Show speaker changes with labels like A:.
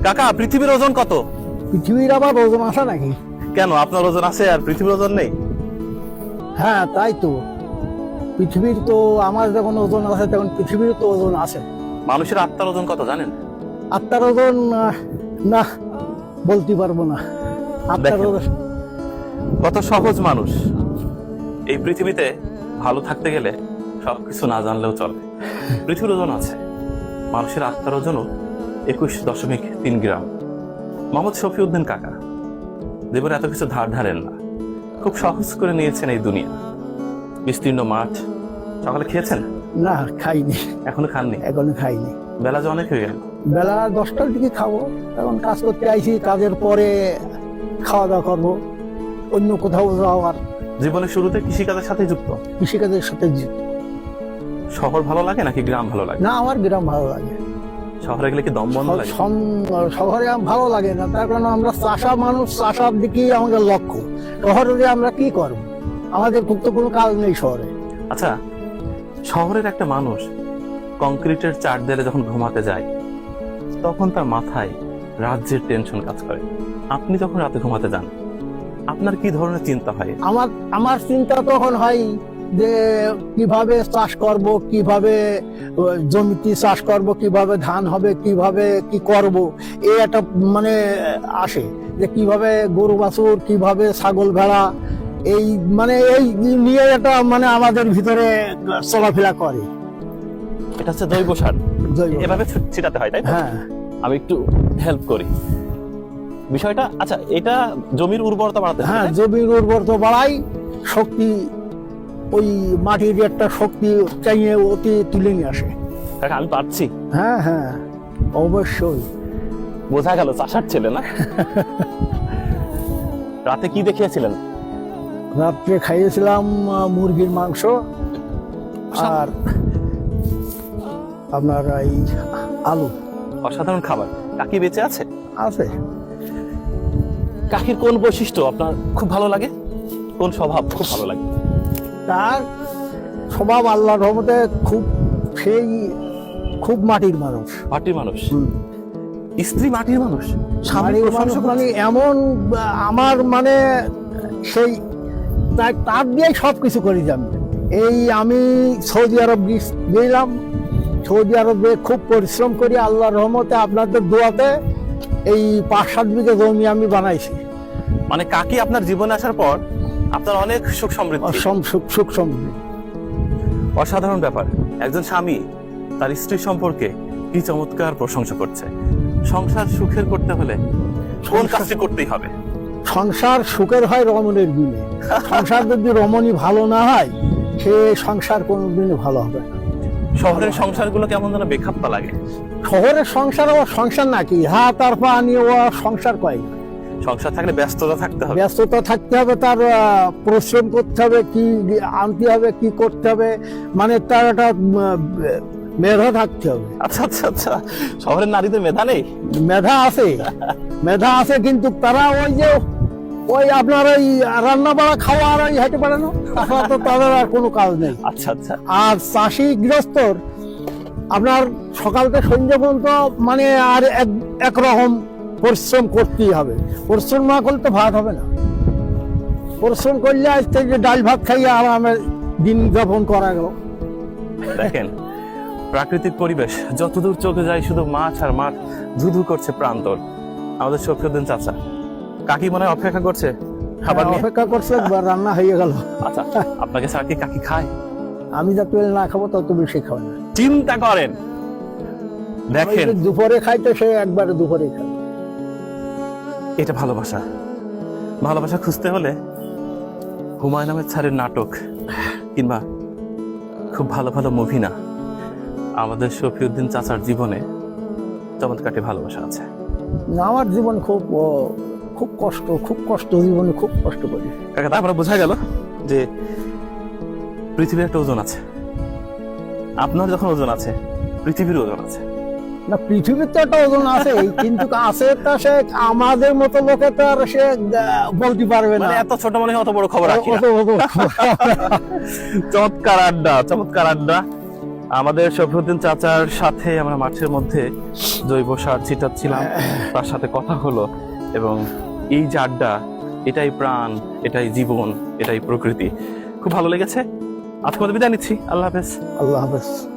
A: কাকা, পৃথিবীর ওজন কত?
B: পৃথিবীর আবার ওজন আছে নাকি?
A: কেন, আপনার ওজন আছে আর পৃথিবীর ওজন নেই?
B: হ্যাঁ তাই তো, পৃথিবীর তো আমার যখন ওজন আছে তখন পৃথিবীর তো ওজন আছে।
A: মানুষের আত্মার ওজন কত জানেন?
B: আত্মার ওজন না, বলতে পারবো না। আত্মার
A: দেখেন।
B: ওজন
A: কত সহজ মানুষ। এই পৃথিবীতে ভালো থাকতে গেলে সবকিছু না জানলেও চলে। পৃথিবীর ওজন আছে, মানুষের আত্মার ওজনও 21.3 গ্রাম। মোহাম্মদ শফিউদ্দিন কাকা জীবনে এত কিছু ধার ধারেন না, খুব সহজ করে নিয়েছেন এই দুনিয়া। বিস্তীর্ণ মাঠ। সকালে খেয়েছেন?
B: না, খাইনি,
A: এখনো খাননি?
B: এখনো খাইনি।
A: বেলা যে অনেক হয়ে গেল।
B: বেলা 10টার দিকে খাবো, এখন কাজ করতে আইছি, কাজের পরে খাওয়া দাওয়া করবো, অন্য কোথাও যাওয়ার।
A: জীবনের শুরুতে কৃষিকাজের সাথে যুক্ত।
B: কৃষিকাজের সাথে
A: শহর ভালো লাগে নাকি গ্রাম ভালো লাগে?
B: না, আমার গ্রাম ভালো লাগে।
A: শহরে গেলে কি দম বন্ধ লাগে?
B: শহরে ভালো লাগে না, তার কারণ আমরা চাষা মানুষ, চাষার দিকেই আমাদের লক্ষ্য। শহরে যে আমরা কি করবো, আমাদের খুব তো কোনো কাজ নেই শহরে।
A: আচ্ছা, শহরের একটা মানুষ কংক্রিটের চার দেয়ালে যখন ঘুমাতে যায় তখন তার মাথায় রাজ্যের টেনশন কাজ করে। আপনি যখন রাতে ঘুমাতে যান আপনার কি ধরনের চিন্তা হয়?
B: আমার চিন্তা তখন হয় যে কিভাবে চাষ করব, কিভাবে জমিতে চাষ করব, কিভাবে ধান হবে, কিভাবে কি করব, এই একটা মানে আসে যে কিভাবে গরু বাছুর, কিভাবে ছাগল ভেড়া, এই মানে এই নিয়ে একটা মানে আমাদের ভিতরে চলাফেরা করে।
A: এটা হচ্ছে জৈব সার,
B: জৈব।
A: এভাবে ছিটাতে হয়, তাই তো?
B: হ্যাঁ,
A: আমি একটু হেল্প করি বিষয়টা। আচ্ছা, এটা জমির উর্বরতা বাড়াতে হয়,
B: হ্যাঁ,
A: তাই?
B: জমির উর্বরতা বাড়াই, শক্তি, ওই মাটির একটা শক্তি চাইয়ে অতি তুলে নিয়ে আসে।
A: কাকা, আমি পারছি।
B: হ্যাঁ হ্যাঁ, অবশ্যই।
A: বোঝা গেল চাষার ছেলে না। রাতে কি দেখিয়েছিলেন?
B: রাত্রে খাইয়েছিলাম মুরগির মাংস আর আপনার এই আলু।
A: অসাধারণ খাবার। কাকি বেঁচে আছে?
B: আছে।
A: কাকির কোন বৈশিষ্ট্য আপনার খুব ভালো লাগে? কোন স্বভাব খুব ভালো লাগে?
B: তার স্বভাব আল্লাহর রহমতে খুব মাটির মানুষ।
A: মাটির মানুষ? স্ত্রী মাটির মানুষ, স্বামী
B: মাটির মানুষ মানে এমন, আমার মানে সেই তার দিয়ে সবকিছু করি যাবে। এই আমি সৌদি আরব গেলাম, সৌদি আরবে খুব পরিশ্রম করি, আল্লাহর রহমতে আপনাদের দোয়াতে এই 5-7 বিঘা জমি আমি বানাইছি।
A: মানে কাকি আপনার জীবনে আসার পর আপনার অনেক সুখ সমৃদ্ধি।
B: সুখ সমৃদ্ধি।
A: অসাধারণ ব্যাপার। একজন স্বামী তার স্ত্রী সম্পর্কে কি চমৎকার প্রশংসা করছে। সংসার সুখের করতে হলে কোন কাজটি করতেই হবে?
B: সংসার সুখের হয় রমণীর বিনে। সংসার যদি রমণী ভালো না হয়, সে সংসার কোনোদিনও ভালো হবে না।
A: শহরের সংসারগুলো কেমন যেন বেখাপ্পা লাগে।
B: শহরের সংসার ও সংসার নাকি, হাত আর পা নিয়ে ও সংসার কয়।
A: সংসার থাকলে ব্যস্ততা থাকতে হবে।
B: ব্যস্ততা থাকতে হবে, তার পরিশ্রম করতে হবে, কি আনতে হবে, কি করতে হবে, মানে তার একটা মেধা থাকতে হবে।
A: আচ্ছা আচ্ছা আচ্ছা, শহরের নারীদের মেধা নেই?
B: মেধা আছে, মেধা আছে, কিন্তু তারা ওই আপনার ওই রান্না বাড়া খাওয়া আর ওই হাইতে পারে না, তাছাড়া তো তাদের আর কোনো কাজ নেই।
A: আচ্ছা আচ্ছা।
B: আর চাষি গৃহস্থর আপনার সকাল থেকে সন্ধ্যা পর্যন্ত মানে আর একরকম পরিশ্রম করতেই হবে। পরিশ্রম না করলে তো ভাত হবে না। পরিশ্রম করলে আজ থেকে ডাল ভাত খাইয়ে আরামে দিন যাপন করা গেল।
A: দেখেন, প্রাকৃতিক পরিবেশ যতদূর চোখে যায় শুধু মাছ আর মাঠ, ধুধু করছে প্রান্তর। আমাদের শফিউদ্দিন চাচা, কাকি মনে হয় অপেক্ষা করছে খাবার নিয়ে।
B: অপেক্ষা করছে, একবার রান্না হয়ে গেল।
A: আচ্ছা, আপনাকে ছাড়া কি কাকি খায়?
B: আমি যত না খাবো তত বেশি খাবে না।
A: চিন্তা করেন, দেখেন,
B: দুপুরে খাইতে সে একবারে দুপুরে খাবে।
A: এটা ভালোবাসা। ভালোবাসা খুঁজতে হলে হুমায়ুন আহমেদ স্যারের নাটক কিংবা খুব ভালো ভালো মুভি না, আমাদের শফিউদ্দিন চাচার জীবনে চমৎকারটি ভালোবাসা আছে।
B: আমার জীবন খুব কষ্ট, জীবনে খুব কষ্ট করি।
A: কাকা, তারপরে বোঝা গেল যে পৃথিবীর একটা ওজন আছে। আপনার যখন ওজন আছে, পৃথিবীর ওজন আছে।
B: না, পৃথিবীর তো একটা ওজন আছে, কিন্তু আছে তা সে আমাদের মতো লোকে তো আর সে বলতে পারবে না।
A: মানে এত ছোট মনে হয় অত বড় খবর রাখি না।
B: অত-
A: চমৎকার আড্ডা, চমৎকার আড্ডা। আমাদের শফিউদ্দিন চাচার সাথে আমরা মাঠের মধ্যে জৈব সার ছিটাচ্ছিলাম, তার সাথে কথা হলো, এবং এই যে আড্ডা, এটাই প্রাণ, এটাই জীবন, এটাই প্রকৃতি। খুব ভালো লেগেছে। আজকে মধ্যে বিদায় নিচ্ছি। আল্লাহ হাফেজ।
B: আল্লাহ হাফেজ।